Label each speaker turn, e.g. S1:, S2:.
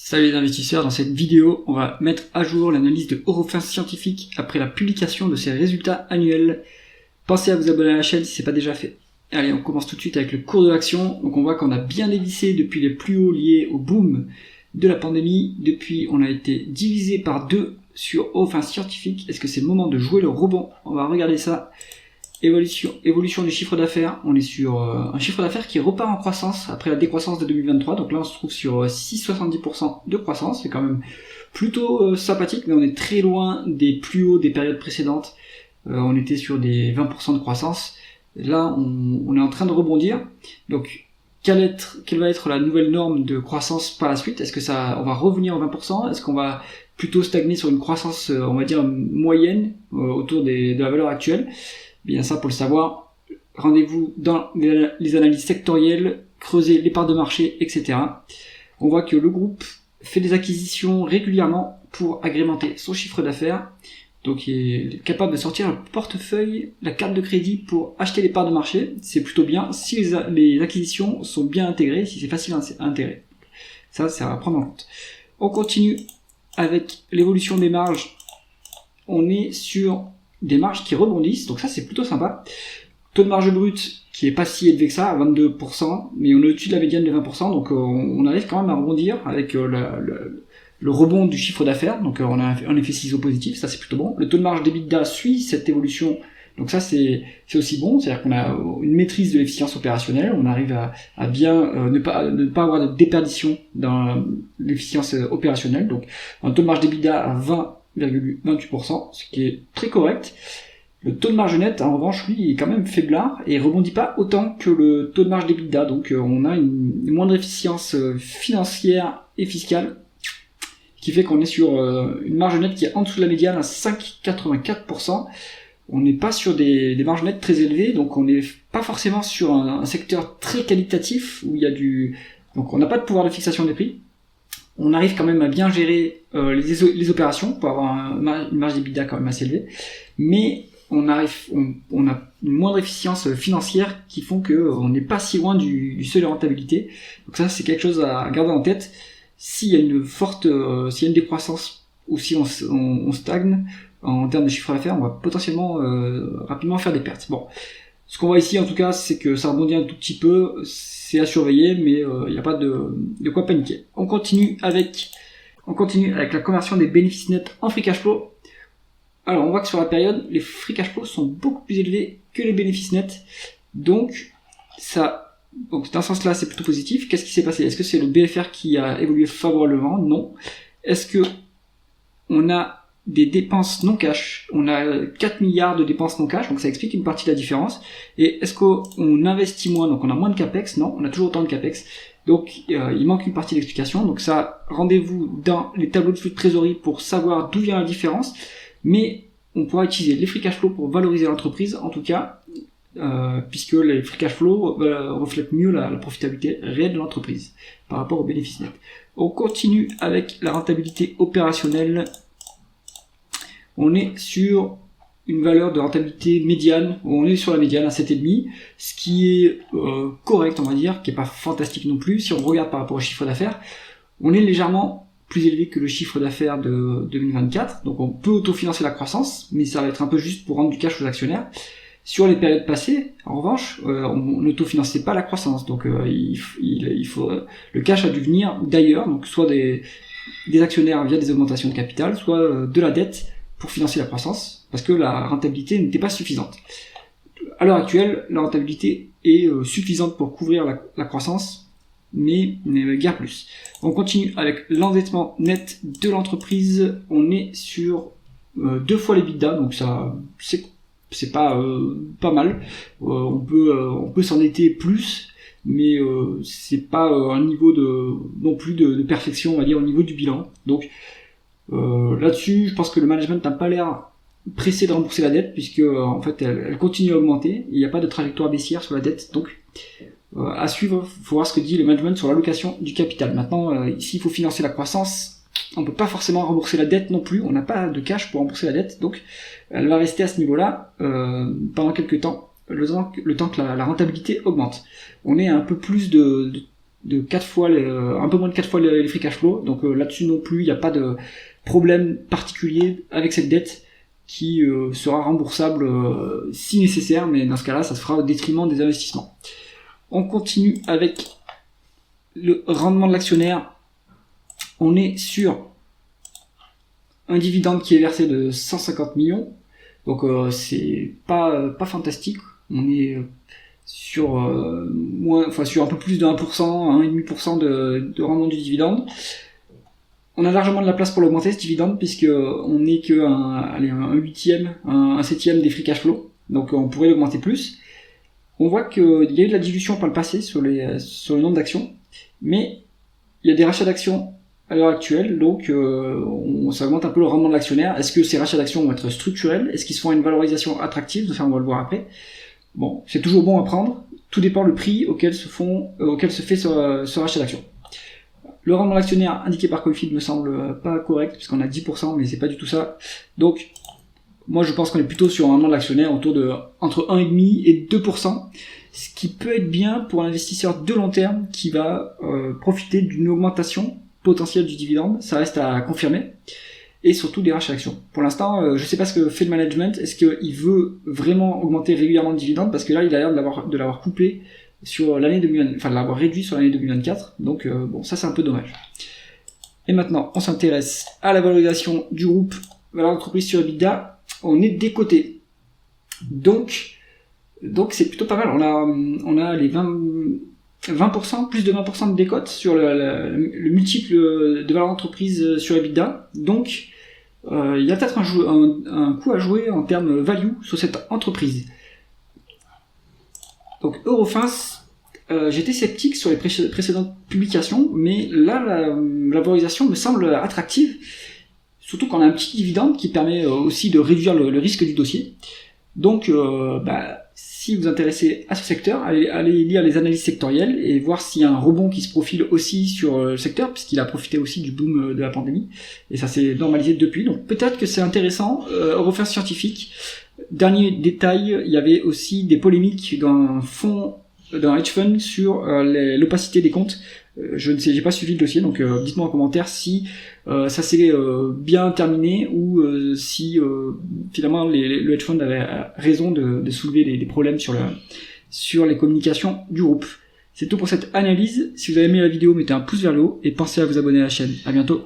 S1: Salut les investisseurs, dans cette vidéo, on va mettre à jour l'analyse de Eurofins Scientifique après la publication de ses résultats annuels. Pensez à vous abonner à la chaîne si ce n'est pas déjà fait. Allez, on commence tout de suite avec le cours de l'action. Donc on voit qu'on a bien dévissé depuis les plus hauts liés au boom de la pandémie. Depuis, on a été divisé par 2 sur Eurofins Scientifique. Est-ce que c'est le moment de jouer le rebond? On va regarder ça. Évolution du chiffre d'affaires, on est sur un chiffre d'affaires qui repart en croissance après la décroissance de 2023, donc là on se trouve sur 6,70% de croissance, c'est quand même plutôt sympathique, mais on est très loin des plus hauts des périodes précédentes, on était sur des 20% de croissance, là on est en train de rebondir, donc quelle va être la nouvelle norme de croissance par la suite? Est-ce que on va revenir aux 20%? Est-ce qu'on va plutôt stagner sur une croissance, on va dire, moyenne, autour de la valeur actuelle? Bien ça, pour le savoir, rendez-vous dans les analyses sectorielles, creusez les parts de marché, etc. On voit que le groupe fait des acquisitions régulièrement pour agrémenter son chiffre d'affaires. Donc il est capable de sortir le portefeuille, la carte de crédit pour acheter les parts de marché. C'est plutôt bien si les acquisitions sont bien intégrées, si c'est facile à intégrer. Ça va prendre en compte. On continue avec l'évolution des marges. On est sur des marges qui rebondissent, donc ça c'est plutôt sympa. Taux de marge brute qui est pas si élevé que ça, à 22%, mais on est au-dessus de la médiane de 20%, donc on arrive quand même à rebondir avec le rebond du chiffre d'affaires, donc on a un effet ciseau positif, ça c'est plutôt bon. Le taux de marge d'EBITDA suit cette évolution, donc ça c'est aussi bon, c'est-à-dire qu'on a une maîtrise de l'efficience opérationnelle, on arrive à bien ne pas avoir de déperdition dans l'efficience opérationnelle, donc un taux de marge d'EBITDA à 20,28%, ce qui est très correct. Le taux de marge nette, en revanche, lui, est quand même faiblard et rebondit pas autant que le taux de marge d'EBITDA. Donc on a une moindre efficience financière et fiscale, qui fait qu'on est sur une marge nette qui est en dessous de la médiane à 5,84%. On n'est pas sur des marges nettes très élevées, donc on n'est pas forcément sur un secteur très qualitatif où il y a donc on n'a pas de pouvoir de fixation des prix. On arrive quand même à bien gérer les opérations pour avoir une marge d'EBITDA quand même assez élevée, mais on a une moindre efficience financière qui font qu'on n'est pas si loin du seuil de rentabilité. Donc ça c'est quelque chose à garder en tête. S'il y a une décroissance ou si on stagne en termes de chiffre d'affaires, on va potentiellement rapidement faire des pertes. Bon, ce qu'on voit ici en tout cas, c'est que ça rebondit un tout petit peu, c'est à surveiller, mais il n'y a pas de quoi paniquer. On continue avec la conversion des bénéfices nets en free cash flow. Alors on voit que sur la période, les free cash flow sont beaucoup plus élevés que les bénéfices nets, donc dans ce sens-là c'est plutôt positif. Qu'est-ce qui s'est passé? Est-ce que c'est le BFR qui a évolué favorablement? Non. Est-ce que on a des dépenses non cash? On a 4 milliards de dépenses non cash, donc ça explique une partie de la différence. Et est-ce qu'on investit moins, donc on a moins de capex? Non, on a toujours autant de capex. Donc il manque une partie de l'explication. Donc ça, rendez-vous dans les tableaux de flux de trésorerie pour savoir d'où vient la différence. Mais on pourra utiliser les free cash flow pour valoriser l'entreprise, en tout cas, puisque les free cash flow reflètent mieux la profitabilité réelle de l'entreprise par rapport aux bénéfices nets. On continue avec la rentabilité opérationnelle. On est sur une valeur de rentabilité médiane, on est sur la médiane à 7,5, ce qui est correct, on va dire, qui n'est pas fantastique non plus. Si on regarde par rapport au chiffre d'affaires, on est légèrement plus élevé que le chiffre d'affaires de 2024, donc on peut autofinancer la croissance, mais ça va être un peu juste pour rendre du cash aux actionnaires. Sur les périodes passées, en revanche, on n'autofinançait pas la croissance, donc le cash a dû venir d'ailleurs, donc soit des actionnaires via des augmentations de capital, soit de la dette pour financer la croissance, parce que la rentabilité n'était pas suffisante. À l'heure actuelle, la rentabilité est suffisante pour couvrir la croissance, mais guère plus. On continue avec l'endettement net de l'entreprise. On est sur 2 fois l'EBITDA, donc ça c'est pas mal. On peut s'endetter plus, mais c'est pas un niveau non plus de perfection, on va dire, au niveau du bilan. Donc là-dessus, je pense que le management n'a pas l'air pressé de rembourser la dette, puisque en fait elle continue à augmenter. Il n'y a pas de trajectoire baissière sur la dette, donc à suivre. Il faut voir ce que dit le management sur l'allocation du capital. Maintenant, ici il faut financer la croissance, on peut pas forcément rembourser la dette non plus, on n'a pas de cash pour rembourser la dette, donc elle va rester à ce niveau-là pendant quelques temps, le temps que la rentabilité augmente. On est à un peu plus de de 4 fois un peu moins de 4 fois les free cash flow. Donc là-dessus non plus, il n'y a pas de problème particulier avec cette dette qui sera remboursable si nécessaire, mais dans ce cas-là, ça se fera au détriment des investissements. On continue avec le rendement de l'actionnaire. On est sur un dividende qui est versé de 150 millions, donc c'est pas fantastique. On est sur sur un peu plus de 1%, 1,5% de rendement du dividende. On a largement de la place pour l'augmenter ce dividende, puisque on n'est que un huitième, un septième des free cash flow, donc on pourrait l'augmenter plus. On voit qu'il y a eu de la dilution par le passé sur le nombre d'actions, mais il y a des rachats d'actions à l'heure actuelle, donc ça augmente un peu le rendement de l'actionnaire. Est-ce que ces rachats d'actions vont être structurels? Est-ce qu'ils se font une valorisation attractive? Enfin, on va le voir après. Bon, c'est toujours bon à prendre, tout dépend le prix auquel se fait ce rachat d'actions. Le rendement de l'actionnaire indiqué par Coifid me semble pas correct, puisqu'on a 10%, mais c'est pas du tout ça. Donc, moi je pense qu'on est plutôt sur un rendement de l'actionnaire autour de entre 1,5 et 2%, ce qui peut être bien pour un investisseur de long terme qui va profiter d'une augmentation potentielle du dividende. Ça reste à confirmer. Et surtout des rachats d'actions. Pour l'instant, je sais pas ce que fait le management. Est-ce qu'il veut vraiment augmenter régulièrement le dividende? Parce que là, il a l'air de l'avoir coupé sur l'année 2020, enfin de l'avoir réduit sur l'année 2024. Donc bon, ça c'est un peu dommage. Et maintenant, on s'intéresse à la valorisation du groupe, valeur d'entreprise sur EBITDA. On est décoté. Donc c'est plutôt pas mal. On a les 20%, plus de 20% de décote sur le multiple de valeur d'entreprise sur EBITDA. Donc, il y a peut-être un coup à jouer en termes value sur cette entreprise. Donc, Eurofins, j'étais sceptique sur les précédentes publications, mais là, la valorisation me semble attractive, surtout quand on a un petit dividende qui permet aussi de réduire le risque du dossier. Donc, si vous vous intéressez à ce secteur, allez lire les analyses sectorielles et voir s'il y a un rebond qui se profile aussi sur le secteur, puisqu'il a profité aussi du boom de la pandémie, et ça s'est normalisé depuis. Donc peut-être que c'est intéressant. Eurofins Scientifique, dernier détail, il y avait aussi des polémiques d'un hedge fund sur l'opacité des comptes. Je ne sais, j'ai pas suivi le dossier, donc dites-moi en commentaire si ça s'est bien terminé ou si finalement le hedge fund avait raison de soulever des problèmes sur les communications du groupe. C'est tout pour cette analyse. Si vous avez aimé la vidéo, mettez un pouce vers le haut et pensez à vous abonner à la chaîne. À bientôt.